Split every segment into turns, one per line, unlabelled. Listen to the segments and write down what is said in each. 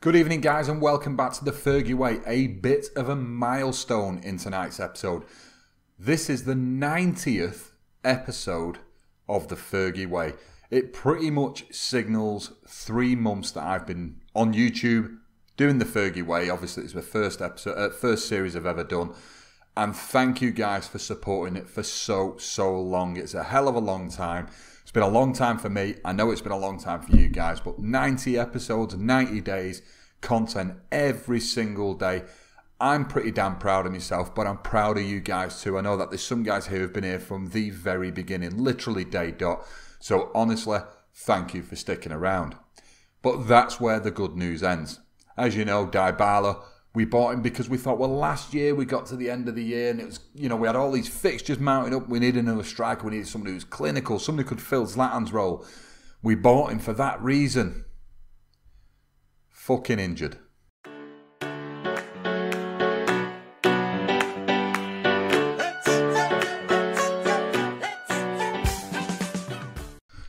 Good evening, guys, and welcome back to the Fergie Way, a bit of a milestone in tonight's episode. This is the 90th episode of the Fergie Way. It pretty much signals 3 months that I've been on YouTube doing the Fergie Way. Obviously, it's my first episode, first series I've ever done. And thank you guys for supporting it for so long. It's a hell of a long time. It's been a long time for me. I know it's been a long time for you guys, but 90 episodes, 90 days, content every single day. I'm pretty damn proud of myself, but I'm proud of you guys too. I know that there's some guys here who've been here from the very beginning, literally day dot. So honestly, thank you for sticking around. But that's where the good news ends. As you know, Dybala, we bought him because we thought, well, last year we got to the end of the year and it was, we had all these fixtures mounting up. We needed another striker. We needed somebody who was clinical, somebody who could fill Zlatan's role. We bought him for that reason. Fucking injured.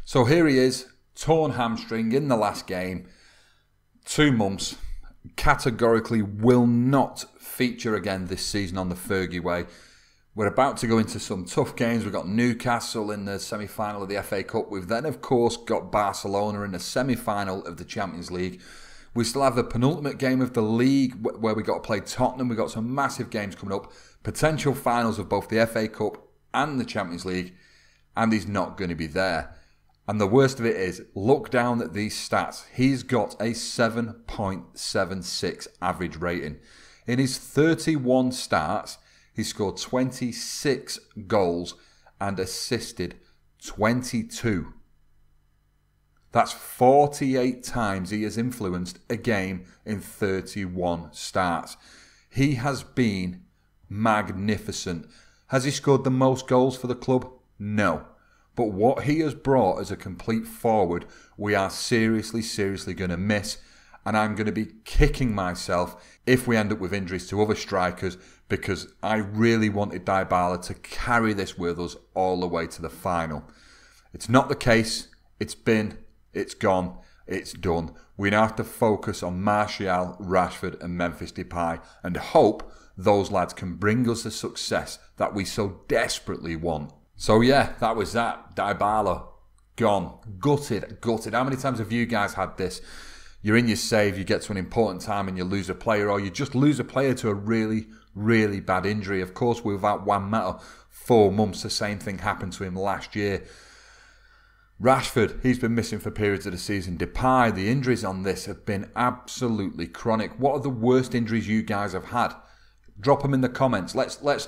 So here he is, torn hamstring in the last game, 2 months. Categorically will not feature again this season on the Fergie Way. We're about to go into some tough games. We've got Newcastle in the semi-final of the FA Cup. We've then, of course, got Barcelona in the semi-final of the Champions League. We still have the penultimate game of the league where we got to play Tottenham. We've got some massive games coming up. Potential finals of both the FA Cup and the Champions League. And he's not going to be there. And the worst of it is, look down at these stats. He's got a 7.76 average rating. In his 31 starts, he scored 26 goals and assisted 22. That's 48 times he has influenced a game in 31 starts. He has been magnificent. Has he scored the most goals for the club? No. But what he has brought as a complete forward, we are seriously going to miss. And I'm going to be kicking myself if we end up with injuries to other strikers, because I really wanted Dybala to carry this with us all the way to the final. It's not the case. It's been, it's gone, it's done. We now have to focus on Martial, Rashford and Memphis Depay and hope those lads can bring us the success that we so desperately want. So yeah, that was that. Dybala, gone. Gutted. How many times have you guys had this? You're in your save, you get to an important time and you lose a player, or you just lose a player to a really bad injury. Of course, we're without Juan Mata 4 months. The same thing happened to him last year. Rashford, he's been missing for periods of the season. Depay, the injuries on this have been absolutely chronic. What are the worst injuries you guys have had? Drop them in the comments. Let's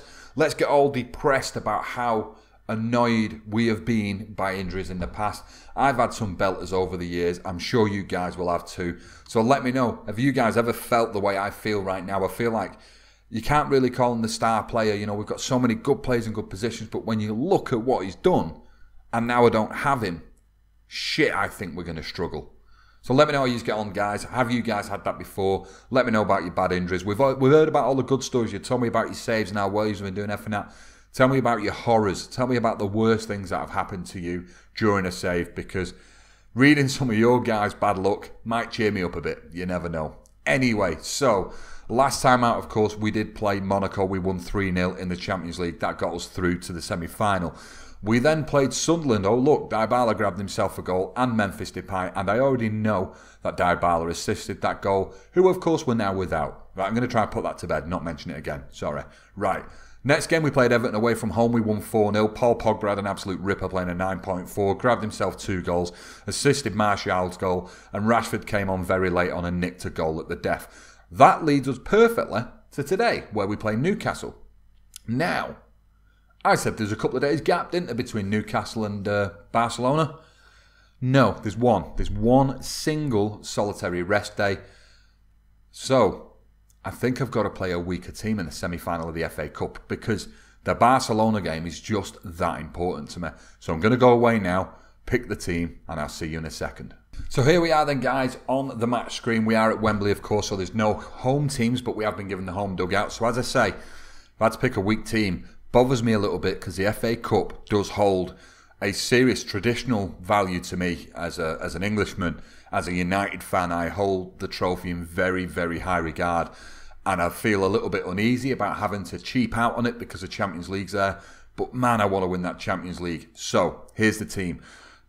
get all depressed about how annoyed we have been by injuries in the past. I've had some belters over the years. I'm sure you guys will have too. So let me know, have you guys ever felt the way I feel right now? I feel like you can't really call him the star player. We've got so many good players in good positions, but when you look at what he's done, and now I don't have him, shit, I think we're going to struggle. So let me know how you get on, guys. Have you guys had that before? Let me know about your bad injuries. We've heard about all the good stories. You told me about your saves and how well you've been doing F and that. Tell me about your horrors. Tell me about the worst things that have happened to you during a save, because reading some of your guys' bad luck might cheer me up a bit. You never know. Anyway, so last time out, of course, we did play Monaco. We won 3-0 in the Champions League. That got us through to the semi-final. We then played Sunderland. Oh, look, Dybala grabbed himself a goal and Memphis Depay. And I already know that Dybala assisted that goal, who, of course, we're now without. Right, I'm going to try and put that to bed, not mention it again. Sorry. Right. Next game, we played Everton away from home. We won 4-0. Paul Pogba had an absolute ripper, playing a 9.4. Grabbed himself 2 goals. Assisted Martial's goal. And Rashford came on very late on and nicked a goal at the death. That leads us perfectly to today, where we play Newcastle. Now, I said there's a couple of days gap, didn't there, between Newcastle and Barcelona? No, there's one. There's one single solitary rest day. So I think I've got to play a weaker team in the semi-final of the FA Cup, because the Barcelona game is just that important to me. So I'm going to go away now, pick the team, and I'll see you in a second. So here we are then, guys, on the match screen. We are at Wembley, of course, so there's no home teams, but we have been given the home dugout. So as I say, if I had to pick a weak team, bothers me a little bit, because the FA Cup does hold a serious traditional value to me as an Englishman, As a United fan, I hold the trophy in very, very high regard. And I feel a little bit uneasy about having to cheap out on it because the Champions League's there. But man, I want to win that Champions League. So, here's the team.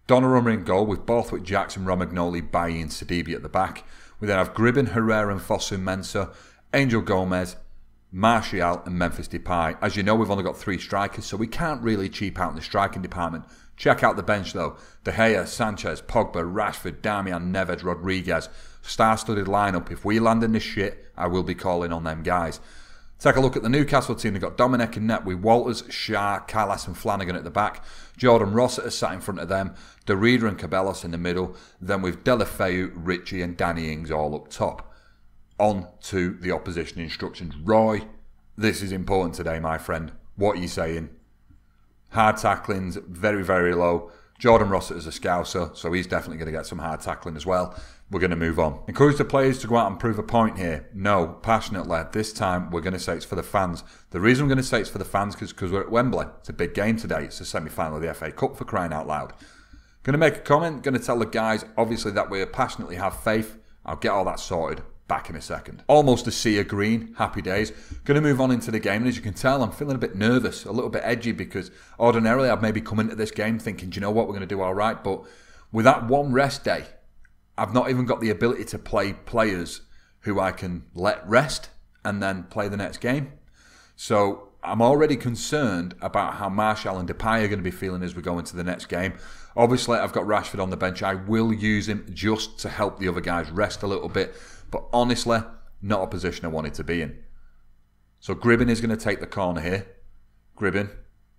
Donnarumma in goal with Borthwick, Jackson, Romagnoli, Bailly and Sidibe at the back. We then have Gribben, Herrera and Fosu-Mensah, Angel Gomez, Martial and Memphis Depay. As you know, we've only got 3 strikers, so we can't really cheap out in the striking department. Check out the bench though. De Gea, Sanchez, Pogba, Rashford, Darmian, Neves, Rodriguez. Star-studded lineup. If we land in this shit, I will be calling on them guys. Take a look at the Newcastle team. They've got Dominic in net with Walters, Shah, Callas and Flanagan at the back. Jordan Rossiter sat in front of them. Derrida and Cabellos in the middle. Then with Deulofeu, Richie and Danny Ings all up top. On to the opposition instructions. Roy, this is important today, my friend. What are you saying? Hard tacklings, very, very low. Jordan Rossiter's a scouser, so he's definitely going to get some hard tackling as well. We're going to move on. Encourage the players to go out and prove a point here. No, passionately. This time, we're going to say it's for the fans. The reason we're going to say it's for the fans is because we're at Wembley. It's a big game today. It's the semi-final of the FA Cup, for crying out loud. Going to make a comment. Going to tell the guys, obviously, that we passionately have faith. I'll get all that sorted. Back in a second. Almost a sea of green. Happy days. Going to move on into the game. And as you can tell, I'm feeling a bit nervous, a little bit edgy, because ordinarily I'd maybe come into this game thinking, do you know what, we're going to do all right. But with that one rest day, I've not even got the ability to play players who I can let rest and then play the next game. So I'm already concerned about how Martial and Depay are going to be feeling as we go into the next game. Obviously, I've got Rashford on the bench. I will use him just to help the other guys rest a little bit. But honestly, not a position I wanted to be in. So Gribben is going to take the corner here. Gribben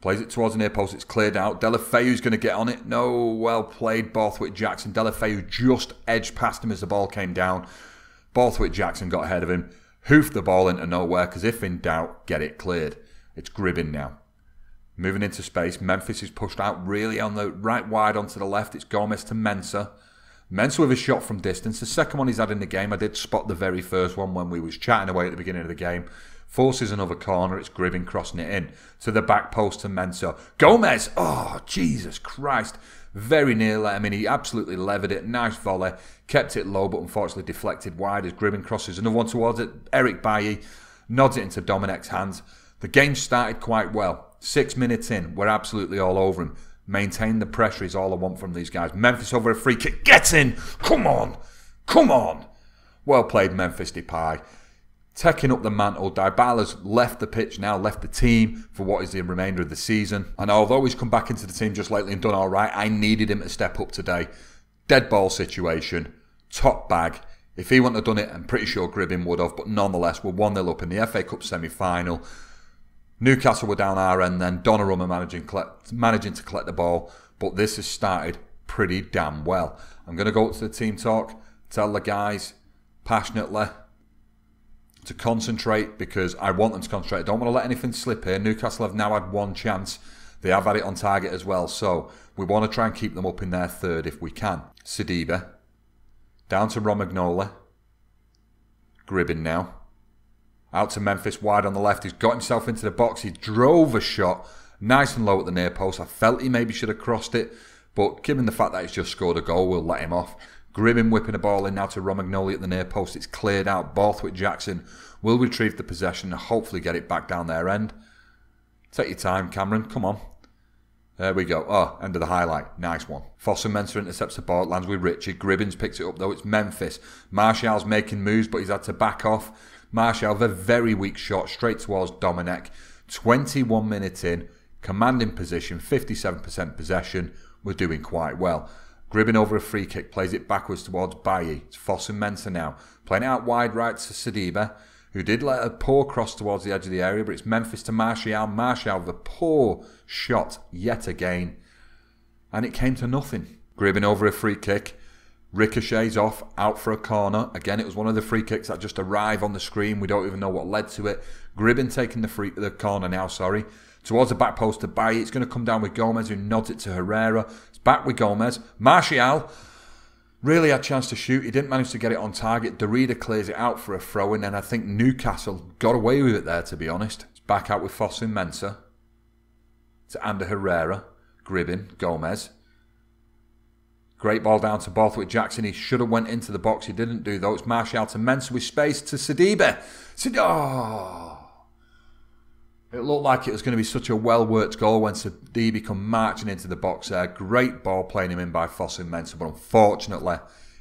plays it towards the near post. It's cleared out. Deulofeu's going to get on it. No, well played, Borthwick Jackson. Deulofeu just edged past him as the ball came down. Borthwick Jackson got ahead of him. Hoofed the ball into nowhere because if in doubt, get it cleared. It's Gribben now. Moving into space. Memphis is pushed out really on the right wide onto the left. It's Gomez to Mensah. Mensah with a shot from distance. The second one he's had in the game. I did spot the very first one when we was chatting away at the beginning of the game. Forces another corner. It's Gribben crossing it in to the back post to Mensah. Gomez! Oh, Jesus Christ. Very nearly. I mean, he absolutely levered it. Nice volley. Kept it low, but unfortunately deflected wide as Gribben crosses another one towards it. Eric Bailly nods it into Dominic's hands. The game started quite well. 6 minutes in, we're absolutely all over him. Maintain the pressure is all I want from these guys. Memphis over a free kick. Get in! Come on! Come on! Well played, Memphis Depay. Taking up the mantle. Dybala's left the pitch now, left the team for what is the remainder of the season. And although he's come back into the team just lately and done all right, I needed him to step up today. Dead ball situation. Top bag. If he wouldn't have done it, I'm pretty sure Gribben would have. But nonetheless, we're 1-0 up in the FA Cup semi-final. Newcastle were down our end then. Donnarumma managing to collect the ball. But this has started pretty damn well. I'm going to go up to the team talk. Tell the guys passionately to concentrate because I want them to concentrate. I don't want to let anything slip here. Newcastle have now had one chance. They have had it on target as well. So we want to try and keep them up in their third if we can. Sidibe. Down to Romagnoli. Gribben now. Out to Memphis, wide on the left. He's got himself into the box. He drove a shot nice and low at the near post. I felt he maybe should have crossed it. But given the fact that he's just scored a goal, we'll let him off. Gribben whipping the ball in now to Romagnoli at the near post. It's cleared out. Borthwick Jackson will retrieve the possession and hopefully get it back down their end. Take your time, Cameron. Come on. There we go. Oh, end of the highlight. Nice one. Fosu-Mensah intercepts the ball. Lands with Richie. Gribben's picks it up though. It's Memphis. Martial's making moves, but he's had to back off. Martial with a very weak shot straight towards Dominic. 21 minutes in. Commanding position. 57% possession. We're doing quite well. Gribben over a free kick. Plays it backwards towards Bailly. It's Fosu-Mensah now. Playing it out wide right to Sidibe, who did let a poor cross towards the edge of the area, but it's Memphis to Martial. Martial with a poor shot yet again. And it came to nothing. Gribben over a free kick. Ricochets off, out for a corner. Again, it was one of the free kicks that just arrive on the screen. We don't even know what led to it. Gribben taking the corner now, towards the back post to Bailly. It's going to come down with Gomez, who nods it to Herrera. It's back with Gomez. Martial really had a chance to shoot. He didn't manage to get it on target. Derrida clears it out for a throw-in, and I think Newcastle got away with it there, to be honest. It's back out with Fosu-Mensah to Ander Herrera. Gribben, Gomez. Great ball down to Borthwick Jackson. He should have went into the box. He didn't do though. It's Martial to Mensah with space to Sidibe. Oh. It looked like it was going to be such a well-worked goal when Sidibe come marching into the box there. Great ball playing him in by Fosu-Mensah, but unfortunately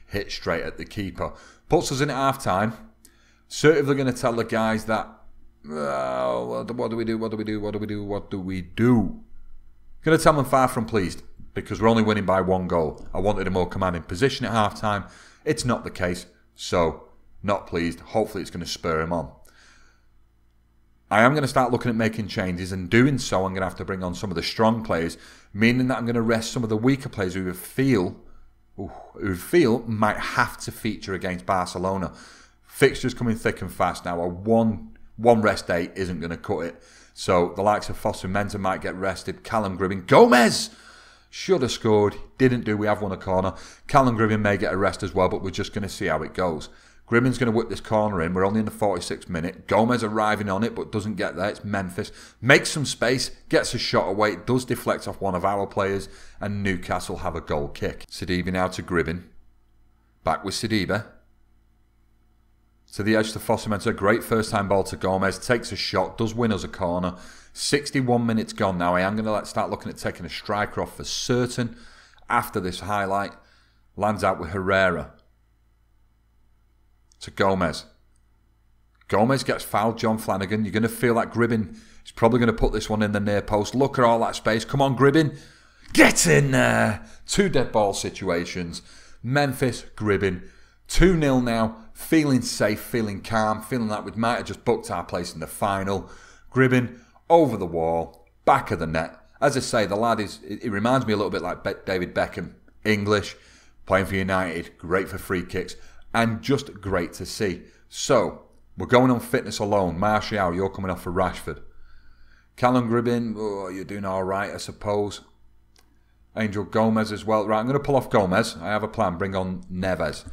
hit straight at the keeper. Puts us in at half-time. Certainly going to tell the guys that, what do we do? Going to tell them far from pleased, because we're only winning by 1 goal. I wanted a more commanding position at half-time. It's not the case, so not pleased. Hopefully it's going to spur him on. I am going to start looking at making changes, and doing so I'm going to have to bring on some of the strong players, meaning that I'm going to rest some of the weaker players who feel might have to feature against Barcelona. Fixtures coming thick and fast now. A one rest day isn't going to cut it. So the likes of Fosu-Mensah might get rested. Callum Gribbin. Gomez should have scored. Didn't do. We have won a corner. Callum Gribbin may get a rest as well, but we're just going to see how it goes. Gribbin's going to whip this corner in. We're only in the 46th minute. Gomez arriving on it, but doesn't get there. It's Memphis. Makes some space. Gets a shot away. It does deflect off one of our players. And Newcastle have a goal kick. Sidibe now to Gribbin. Back with Sidibe. To the edge to Fosu-Mensah. Great first time ball to Gomez. Takes a shot. Does win us a corner. 61 minutes gone now. I am going to start looking at taking a striker off for certain after this highlight. Lands out with Herrera. To Gomez. Gomez gets fouled. John Flanagan. You're going to feel like Gribbin is probably going to put this one in the near post. Look at all that space. Come on, Gribbin. Get in there. 2 dead ball situations. Memphis, Gribbin. 2-0 now. Feeling safe, feeling calm, feeling like we might have just booked our place in the final. Gribbin over the wall, back of the net. As I say, the lad he reminds me a little bit like David Beckham. English, playing for United, great for free kicks, and just great to see. So, we're going on fitness alone. Martial, you're coming off for Rashford. Callum Gribbin, you're doing all right, I suppose. Angel Gomez as well. Right, I'm going to pull off Gomez. I have a plan. Bring on Neves.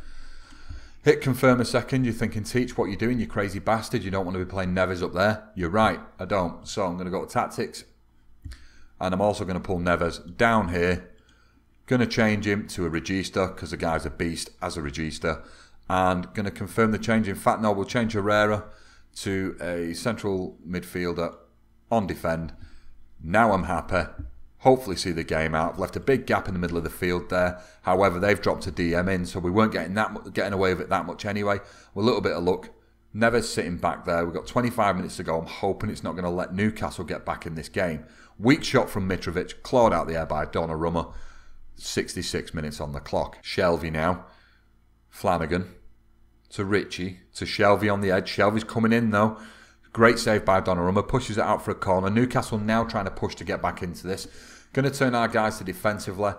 Hit confirm a second. You're thinking, Teach, what are you doing, you crazy bastard? You don't want to be playing Neves up there. You're right, I don't. So I'm going to go to tactics. And I'm also going to pull Neves down here. Going to change him to a regista because the guy's a beast as a regista. And going to confirm the change. In fact, no, we'll change Herrera to a central midfielder on defend. Now I'm happy. Hopefully see the game out. I've left a big gap in the middle of the field there. However, they've dropped a DM in, so we weren't getting away with it that much anyway. With a little bit of luck. Neves sitting back there. We've got 25 minutes to go. I'm hoping it's not going to let Newcastle get back in this game. Weak shot from Mitrovic. Clawed out the air by Donnarumma. 66 minutes on the clock. Shelvey now. Flanagan. To Ritchie. To Shelvey on the edge. Shelvey's coming in though. Great save by Donnarumma. Pushes it out for a corner. Newcastle now trying to push to get back into this. Going to turn our guys to defensively.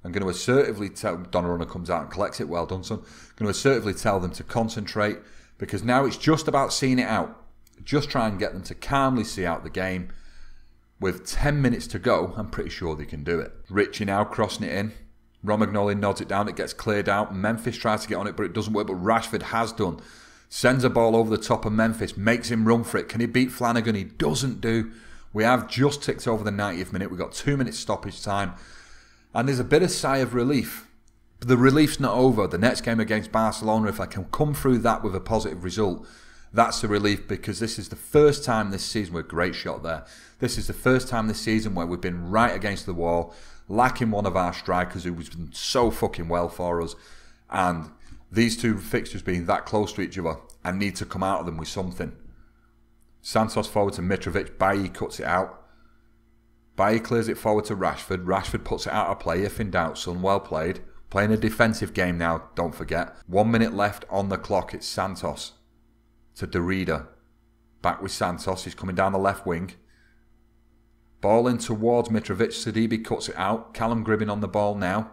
I'm going to assertively tell... Donnarumma comes out and collects it. Well done, son. Going to assertively tell them to concentrate. Because now it's just about seeing it out. Just try and get them to calmly see out the game. With 10 minutes to go, I'm pretty sure they can do it. Ritchie now crossing it in. Romagnoli nods it down. It gets cleared out. Memphis tries to get on it, but it doesn't work. But Rashford has done. Sends a ball over the top of Memphis. Makes him run for it. Can he beat Flanagan? He doesn't do. We have just ticked over the 90th minute. We've got 2 minutes stoppage time. And there's a bit of sigh of relief. But the relief's not over. The next game against Barcelona, if I can come through that with a positive result, that's the relief, because this is the first time this season, with a great shot there, this is the first time this season where we've been right against the wall, lacking one of our strikers who was been so fucking well for us. And these two fixtures being that close to each other, I need to come out of them with something. Santos forward to Mitrovic. Bailly cuts it out. Bailly clears it forward to Rashford. Rashford puts it out of play. If in doubt, son, well played. Playing a defensive game now, don't forget. 1 minute left on the clock. It's Santos to Derrida. Back with Santos. He's coming down the left wing. Ball in towards Mitrovic. Sidibe cuts it out. Callum Gribbin on the ball now.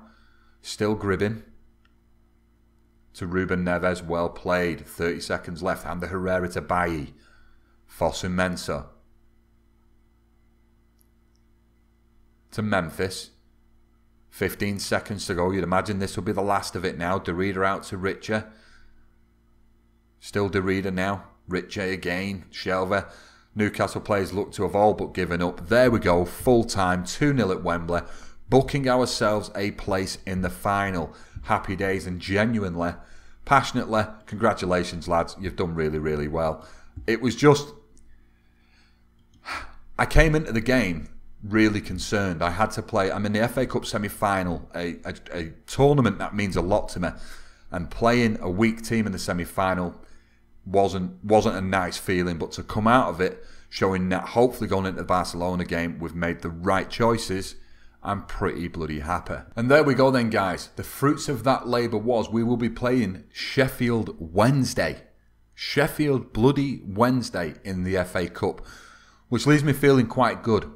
Still Gribbin. To Ruben Neves. Well played. 30 seconds left. And the Herrera to Bailly. Fosu-Mensah. To Memphis. 15 seconds to go. You'd imagine this will be the last of it now. Derrida out to Ritchie. Still Derrida now. Ritchie again. Shelvey. Newcastle players look to have all but given up. There we go. Full time. 2-0 at Wembley. booking ourselves a place in the final. Happy days, and genuinely, passionately, congratulations lads, you've done really, really well. It was just, I came into the game really concerned. I had to play, I'm in the FA Cup semi-final, a tournament that means a lot to me, and playing a weak team in the semi-final wasn't a nice feeling, but to come out of it showing that hopefully going into the Barcelona game we've made the right choices, I'm pretty bloody happy. And there we go then guys, the fruits of that labour was we will be playing Sheffield Wednesday. Sheffield bloody Wednesday in the FA Cup, which leaves me feeling quite good.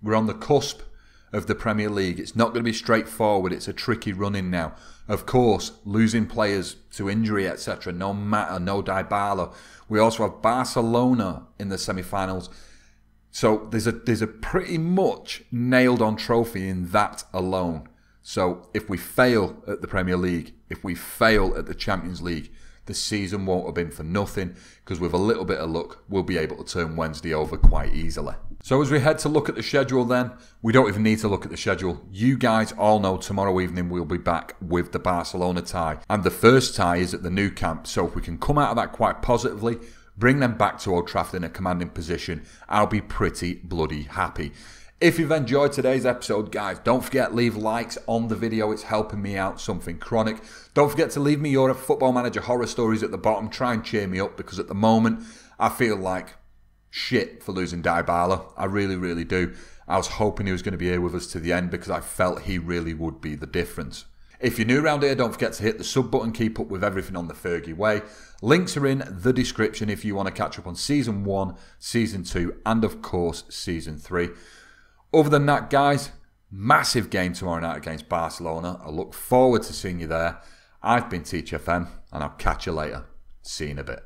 We're on the cusp of the Premier League. It's not going to be straightforward. It's a tricky run-in now. Of course, losing players to injury, etc. No matter, no Dybala. We also have Barcelona in the semi-finals. So there's a pretty much nailed-on trophy in that alone. So if we fail at the Premier League, if we fail at the Champions League, the season won't have been for nothing, because with a little bit of luck, we'll be able to turn Wednesday over quite easily. So as we head to look at the schedule then, we don't even need to look at the schedule. You guys all know tomorrow evening we'll be back with the Barcelona tie. And the first tie is at the Nou Camp. So if we can come out of that quite positively, bring them back to Old Trafford in a commanding position, I'll be pretty bloody happy. If you've enjoyed today's episode, guys, don't forget leave likes on the video. It's helping me out, something chronic. Don't forget to leave me your Football Manager horror stories at the bottom. Try and cheer me up, because at the moment, I feel like shit for losing Dybala. I really, really do. I was hoping he was going to be here with us to the end, because I felt he really would be the difference. If you're new around here, don't forget to hit the sub button. Keep up with everything on the Fergie way. Links are in the description if you want to catch up on Season 1, Season 2, and of course, Season 3. Other than that, guys, massive game tomorrow night against Barcelona. I look forward to seeing you there. I've been Teach FM, and I'll catch you later. See you in a bit.